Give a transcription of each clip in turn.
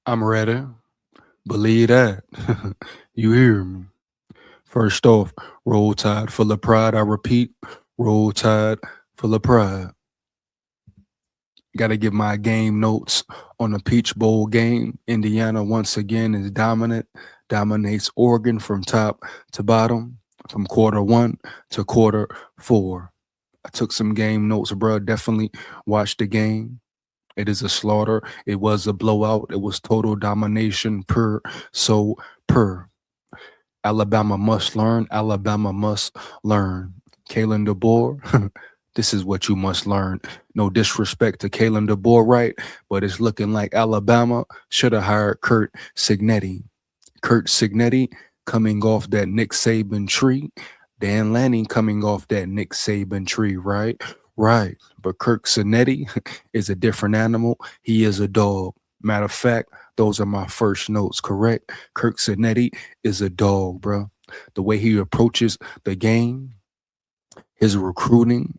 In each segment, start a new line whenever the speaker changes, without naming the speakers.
I'm ready. Believe that. You hear me? First off, roll tide full of pride. I repeat, roll tide full of pride. Got to give my game notes on the Peach Bowl game. Indiana once again is dominant, dominates Oregon from top to bottom, from quarter one to quarter four. I took some game notes, bro. Definitely watched the game. It is a slaughter. It was a blowout. It was total domination per so per. Alabama must learn. Alabama must learn. Kalen Deboer, this is what you must learn. No disrespect to Kalen Deboer, right? But it's looking like Alabama should have hired Kurt Signetti. Kurt Signetti coming off that Nick Saban tree. Dan Lanning coming off that Nick Saban tree, right? Right. But Kirk Signetti is a different animal. He is a dog. Matter of fact, those are my first notes, correct? Kirk Signetti is a dog, bro. The way he approaches the game, his recruiting,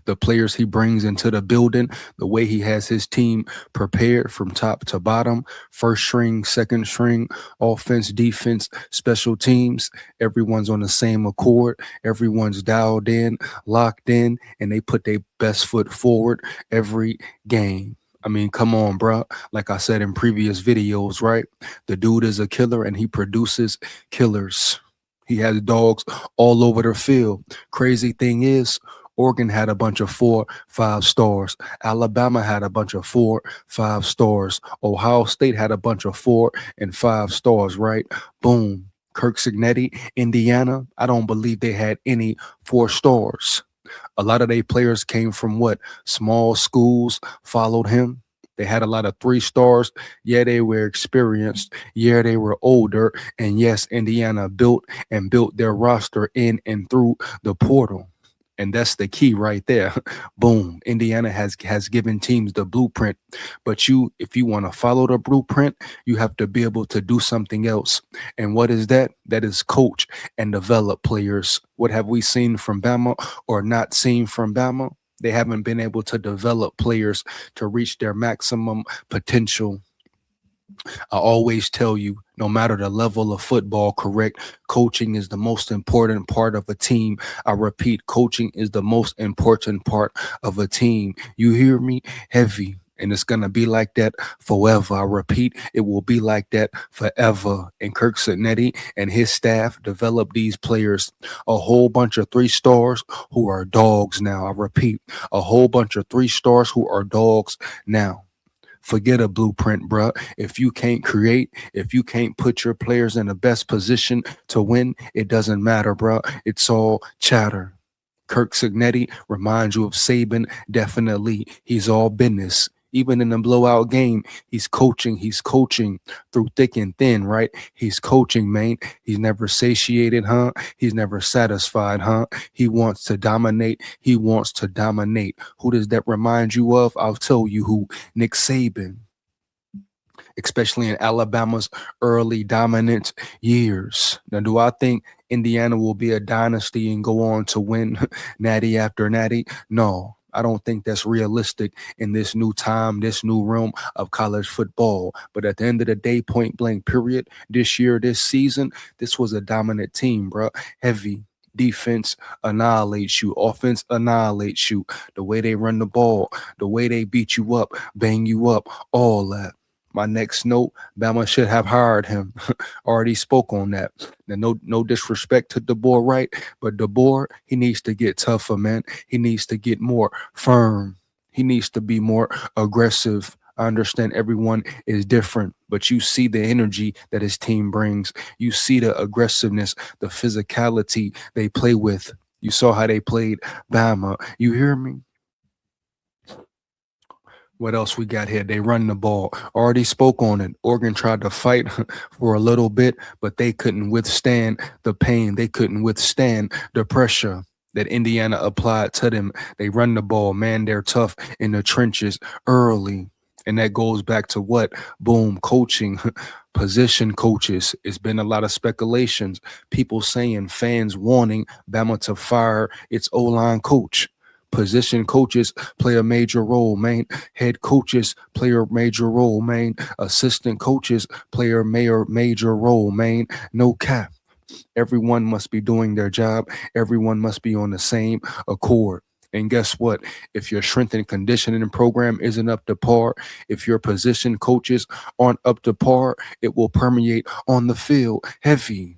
the players he brings into the building, the way he has his team prepared from top to bottom, first string, second string, offense, defense, special teams, everyone's on the same accord, everyone's dialed in, locked in, and they put their best foot forward every game. I mean, come on, bro. Like I said in previous videos, right? The dude is a killer and he produces killers. He has dogs all over the field. Crazy thing is, Oregon had a bunch of 4, 5 stars. Alabama had a bunch of 4, 5 stars. Ohio State had a bunch of 4 and 5 stars, right? Boom. Kirk Signetti, Indiana, I don't believe they had any 4 stars. A lot of their players came from what? Small schools followed him. They had a lot of 3 stars. Yeah, they were experienced. Yeah, they were older. And yes, Indiana built their roster in and through the portal. And that's the key right there. Boom. Indiana has given teams the blueprint. But if you want to follow the blueprint, you have to be able to do something else. And what is that? That is coach and develop players. What have we seen from Bama or not seen from Bama? They haven't been able to develop players to reach their maximum potential. I always tell you, no matter the level of football, correct, coaching is the most important part of a team. I repeat, coaching is the most important part of a team. You hear me? Heavy. And it's going to be like that forever. I repeat, it will be like that forever. And Kirk Signetti and his staff developed these players, a whole bunch of 3 stars who are dogs now. I repeat, a whole bunch of 3 stars who are dogs now. Forget a blueprint, bruh. If you can't create, if you can't put your players in the best position to win, it doesn't matter, bruh. It's all chatter. Kirk Signetti reminds you of Saban. Definitely, he's all business. Even in the blowout game, he's coaching. He's coaching through thick and thin, right? He's coaching, man. He's never satiated, huh? He's never satisfied, huh? He wants to dominate. He wants to dominate. Who does that remind you of? I'll tell you who. Nick Saban, especially in Alabama's early dominant years. Now, do I think Indiana will be a dynasty and go on to win natty after natty? No. I don't think that's realistic in this new time, this new realm of college football. But at the end of the day, point blank, period, this year, this season, this was a dominant team, bro. Heavy. Defense annihilates you. Offense annihilates you. The way they run the ball, the way they beat you up, bang you up, all that. My next note, Bama should have hired him. Already spoke on that. Now, no disrespect to DeBoer, right? But DeBoer, he needs to get tougher, man. He needs to get more firm. He needs to be more aggressive. I understand everyone is different, but you see the energy that his team brings. You see the aggressiveness, the physicality they play with. You saw how they played Bama. You hear me? What else we got here? They run the ball. Already spoke on it. Oregon tried to fight for a little bit, but they couldn't withstand the pain. They couldn't withstand the pressure that Indiana applied to them. They run the ball. Man, they're tough in the trenches early. And that goes back to what? Boom, coaching, position coaches. It's been a lot of speculations. People saying, fans wanting Bama to fire its O-line coach. Position coaches play a major role, man. Head coaches play a major role, man. Assistant coaches play a major role, man. No cap. Everyone must be doing their job. Everyone must be on the same accord. And guess what? If your strength and conditioning program isn't up to par, if your position coaches aren't up to par, it will permeate on the field heavy.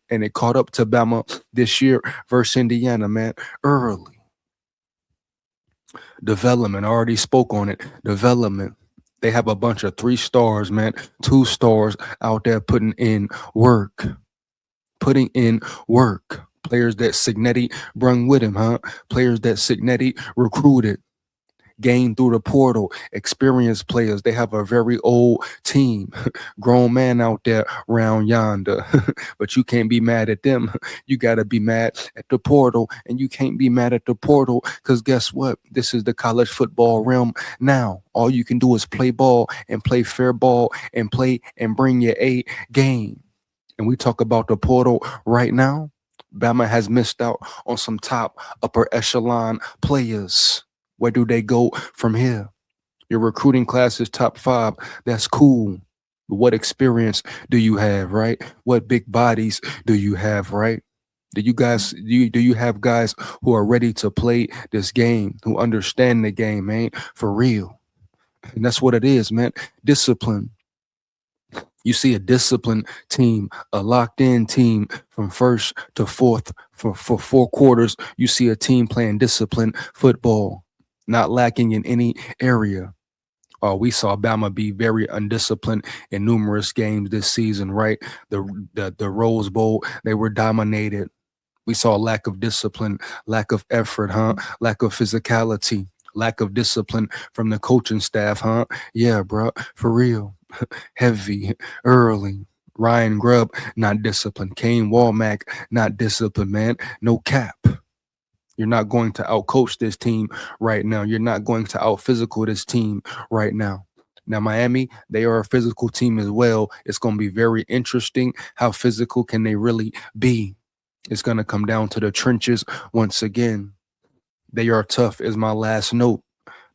And it caught up to Bama this year versus Indiana, man, early. Development, I already spoke on it. Development. They have a bunch of 3 stars, man, 2 stars out there putting in work. Putting in work. Players that CIGNETTI brung with him, huh? Players that CIGNETTI recruited, gained through the portal, experienced players. They have a very old team, grown man out there round yonder. But you can't be mad at them. You got to be mad at the portal, and you can't be mad at the portal because guess what? This is the college football realm now. All you can do is play ball and play fair ball and play and bring your A game. And we talk about the portal right now, Bama has missed out on some top upper echelon players. Where do they go from here? Your recruiting class is top 5. That's cool. But what experience do you have, right? What big bodies do you have, right? Do you have guys who are ready to play this game, who understand the game, man, for real? And that's what it is, man. Discipline. You see a disciplined team, a locked in team from first to fourth for 4 quarters. You see a team playing disciplined football, not lacking in any area. We saw Bama be very undisciplined in numerous games this season, right? The Rose Bowl, they were dominated. We saw lack of discipline, lack of effort, huh? Lack of physicality, lack of discipline from the coaching staff, huh? Yeah, bro, for real. Heavy, early. Ryan Grubb, not disciplined. Kane Walmack, not disciplined, man. No cap. You're not going to outcoach this team right now. You're not going to out-physical this team right now. Now, Miami, they are a physical team as well. It's going to be very interesting. How physical can they really be? It's going to come down to the trenches once again. They are tough is my last note.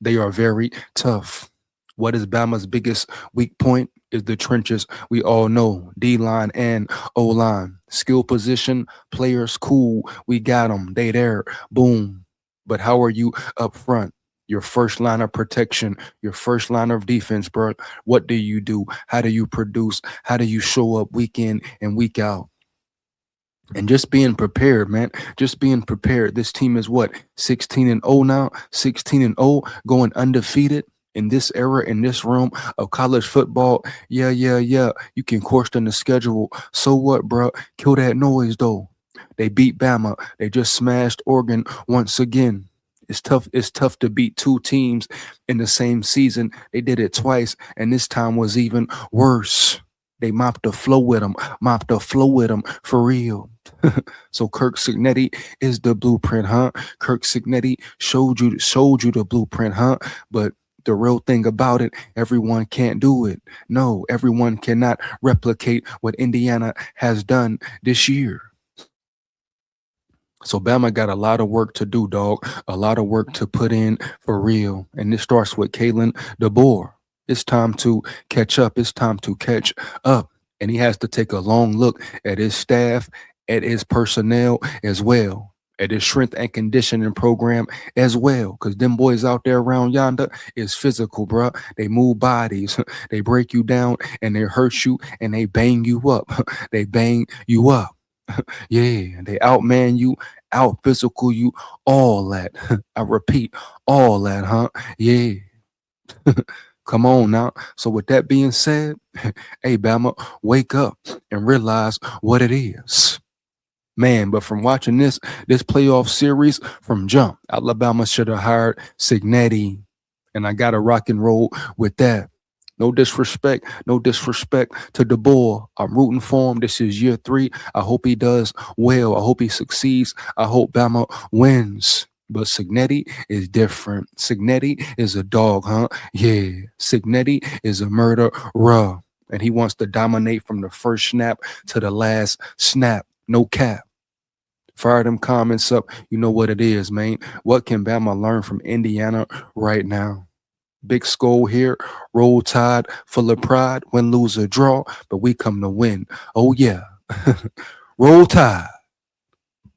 They are very tough. What is Bama's biggest weak point is the trenches. We all know D-line and O-line. Skill position, players, cool. We got them. They there. Boom. But how are you up front? Your first line of protection, your first line of defense, bro. What do you do? How do you produce? How do you show up week in and week out? And just being prepared, man. Just being prepared. This team is what? 16-0 now? 16-0, going undefeated in this era, in this realm of college football. Yeah. You can question the schedule. So what, bro? Kill that noise, though. They beat Bama. They just smashed Oregon once again. It's tough. It's tough to beat 2 teams in the same season. They did it twice, and this time was even worse. They mopped the flow with them, for real. So Kirk CIGNETTI is the blueprint, huh? Kirk CIGNETTI showed you the blueprint, huh? But the real thing about it, everyone can't do it. No, everyone cannot replicate what Indiana has done this year. So Bama got a lot of work to do, dog. A lot of work to put in for real. And this starts with Kalen Deboer. It's time to catch up. It's time to catch up. And he has to take a long look at his staff, at his personnel as well, at his strength and conditioning program as well. Because them boys out there around yonder is physical, bro. They move bodies. They break you down and they hurt you and they bang you up. They bang you up. Yeah, they outman you, out physical you, all that. I repeat, all that, huh? Yeah. Come on now. So with that being said, hey, Bama, wake up and realize what it is. Man, but from watching this playoff series from jump, Alabama should have hired CIGNETTI. And I got to rock and roll with that. No disrespect to Deboer. I'm rooting for him. This is year 3. I hope he does well. I hope he succeeds. I hope Bama wins. But CIGNETTI is different. CIGNETTI is a dog, huh? Yeah. CIGNETTI is a murderer. And he wants to dominate from the first snap to the last snap. No cap. Fire them comments up. You know what it is, man. What can Bama learn from Indiana right now? Big skull here, roll tide, full of pride, win, lose, or draw, but we come to win. Oh, yeah. Roll tide.